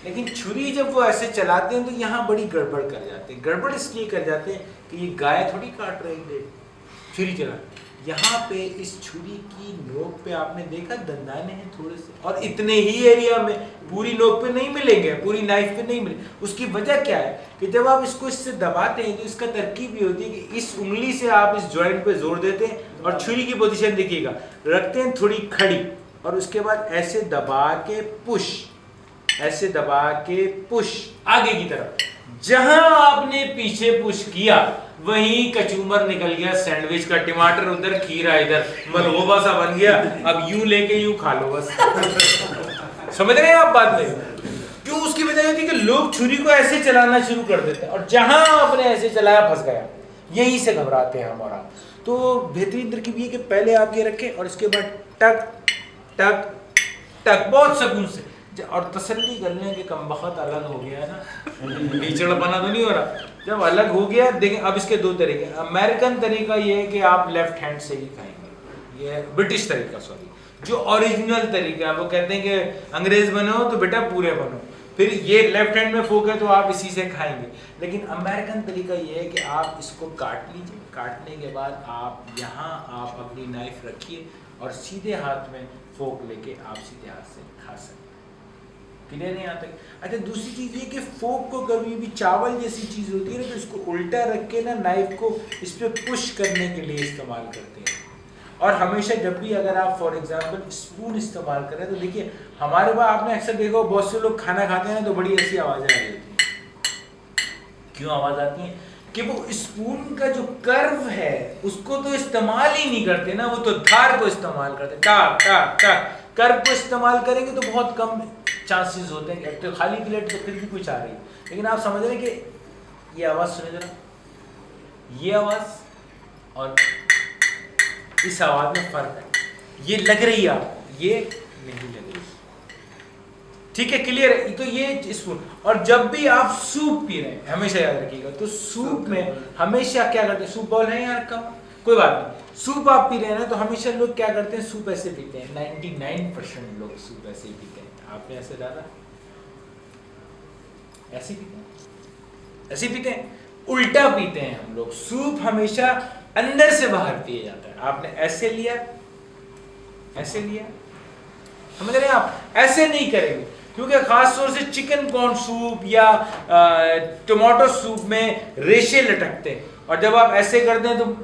लेकिन छुरी जब वो ऐसे चलाते हैं तो यहाँ बड़ी गड़बड़ कर जाते हैं। गड़बड़ इसलिए कर जाते हैं कि ये गाय थोड़ी काट रही है छुरी चला, यहाँ पे इस छुरी की नोक पे आपने देखा दंदाने हैं थोड़े से, और इतने ही एरिया में, पूरी नोक पे नहीं मिलेंगे, पूरी नाइफ पे नहीं मिलेंगे। उसकी वजह क्या है कि जब आप इसको इससे दबाते हैं तो इसका तरकीब ये होती है कि इस उंगली से आप इस जॉइंट पे जोर देते हैं और छुरी की पोजीशन देखिएगा, रखते हैं थोड़ी खड़ी, और उसके बाद ऐसे दबा के पुश, ऐसे दबा के पुश आगे की तरफ। जहां आपने पीछे पुश किया वहीं कचूमर निकल गया सैंडविच का, टमाटर उधर, खीरा इधर, मलगोबा सा बन गया। अब यूं लेके यूं खा लो बस। समझ रहे हैं आप बात में? क्यों? उसकी वजह होती है कि लोग छुरी को ऐसे चलाना शुरू कर देते हैं और जहां आपने ऐसे चलाया फंस गया। यहीं से घबराते हैं हम और आप। तो बेहतरीन तरकीब ये कि पहले आप ये रखें और इसके बाद टक टक टक, बहुत सुकून से, और तसल्ली कर लें कि कम बहुत अलग हो गया है ना, कीचड़पना तो नहीं हो रहा। जब अलग हो गया, देखें अब इसके दो तरीके। अमेरिकन तरीका ये है कि आप लेफ्ट हैंड से ही खाएंगे, ये ब्रिटिश तरीका, सॉरी, जो ओरिजिनल तरीका है। वो कहते हैं कि अंग्रेज बनो तो बेटा पूरे बनो, फिर ये लेफ्ट हैंड में फोक है तो आप इसी से खाएंगे। लेकिन अमेरिकन तरीका ये है कि आप इसको काट लीजिए, काटने के बाद आप यहाँ आप अपनी नाइफ रखिए और सीधे हाथ में फोक लेके आप सीधे हाथ से खा सकते हैं। क्लियर नहीं आता? अच्छा, दूसरी चीज़ ये कि फोक को कभी भी चावल जैसी चीज़ होती है ना, तो इसको उल्टा रख के ना नाइफ को इस पर पुश करने के लिए इस्तेमाल करते हैं। और हमेशा जब भी अगर आप फॉर एग्जांपल स्पून इस्तेमाल करें तो देखिए, हमारे पास आपने अक्सर देखा बहुत से लोग खाना खाते हैं तो बड़ी ऐसी आवाज़ें आ रही होती हैं। क्यों आवाज़ आती है? कि वो स्पून का जो कर्व है उसको तो इस्तेमाल ही नहीं करते ना, वो तो धार को इस्तेमाल करते। टाक टाक टाक, कर्व को इस्तेमाल करेंगे तो बहुत कम चांसेस होते हैं। तो खाली प्लेट तो फिर भी कुछ आ रही है, लेकिन आप समझ रहे हैं कि ये आवाज़ सुने जरा, ये आवाज़ और इस आवाज़ में फ़र्क है। ये लग रही है आपको, ये नहीं लग रही। ठीक है, क्लियर है? तो ये स्पून। और जब भी आप सूप पी रहे हैं, हमेशा याद रखिएगा, तो सूप में हमेशा क्या करते हैं, सूप बॉल है यार कम, कोई बात नहीं, सूप आप पी रहे हैं ना, तो हमेशा लोग क्या करते हैं, सूप ऐसे पीते हैं। 99% लोग सूप ऐसे ही पीते हैं। आपने ऐसे डाला, ऐसे पीते हैं, ऐसे पीते हैं, उल्टा पीते हैं हम लोग। सूप हमेशा अंदर से बाहर पिया जाता है। आपने ऐसे लिया, ऐसे लिया, समझ रहे हैं आप? ऐसे नहीं करेंगे, क्योंकि खास तौर से चिकन कॉर्न सूप या टमाटो सूप में रेशे लटकते हैं, और जब आप ऐसे करते हैं तो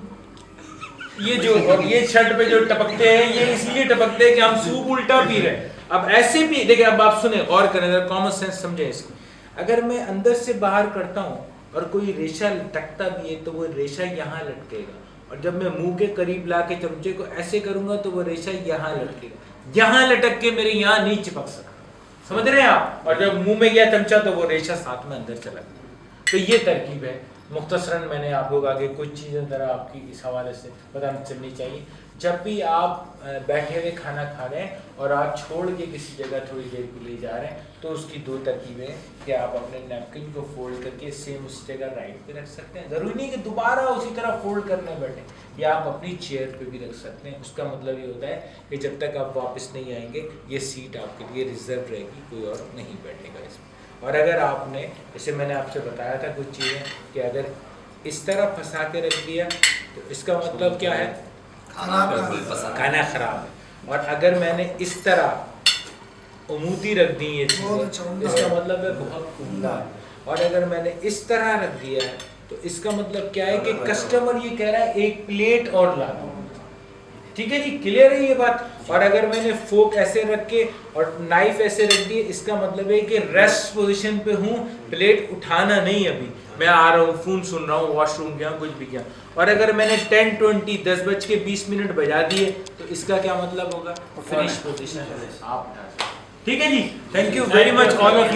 ये जो, और ये शर्ट पे जो टपकते हैं, ये इसलिए टपकते हैं कि हम सूप उल्टा पी रहे हैं। अब ऐसे भी देखिए, अब आप सुने, गौर करें, कॉमन सेंस समझे इसको। अगर मैं अंदर से बाहर करता हूँ और कोई रेशा लटकता भी है तो वो रेशा यहाँ लटकेगा, और जब मैं मुंह के करीब ला के चमचे को ऐसे करूंगा तो वो रेशा यहाँ लटकेगा, यहाँ लटक के मेरे यहाँ नहीं चिपक सकता। समझ रहे हैं आप? और जब मुंह में गया चमचा तो वो रेशा साथ में अंदर चला गया। तो ये तरकीब है। मुख्तसरन मैंने आप लोग आगे कुछ चीज़ें ज़रा आपकी इस हवाले से बतानी चलनी चाहिए। जब भी आप बैठे हुए खाना खा रहे हैं और आप छोड़ के किसी जगह थोड़ी देर के लिए जा रहे हैं, तो उसकी दो तरकीबें कि आप अपने नैपकिन को फोल्ड करके सेम उस जगह राइट पे रख सकते हैं। ज़रूरी नहीं कि दोबारा उसी तरह फोल्ड करने बैठे, या आप अपनी चेयर पे भी रख सकते हैं। उसका मतलब ये होता है कि जब तक आप वापस नहीं आएंगे ये सीट आपके लिए रिजर्व रहेगी, कोई और नहीं बैठेगा इसमें। और अगर आपने, जैसे मैंने आपसे बताया था कुछ चीज़ें, कि अगर इस तरह फंसा के रख दिया तो इसका मतलब क्या है, खाना खराब है। और अगर मैंने इस तरह उमूदी रख दी ये चीज़ें, इसका मतलब है बहुत उम्दा है। और अगर मैंने इस तरह रख दिया है तो इसका मतलब क्या है कि कस्टमर ये कह रहा है एक प्लेट और ला दो। ठीक है जी, क्लियर है ये बात? और अगर मैंने फोक ऐसे रख के और नाइफ ऐसे रख दिए, इसका मतलब है कि रेस्ट पोजीशन पे हूँ, प्लेट उठाना नहीं, अभी मैं आ रहा हूँ, फोन सुन रहा हूँ, वॉशरूम गया, कुछ भी किया। और अगर मैंने 10:20 बजा दिए तो इसका क्या मतलब होगा, फिनिश पोजीशन आप। ठीक है जी, thank you very much all of you.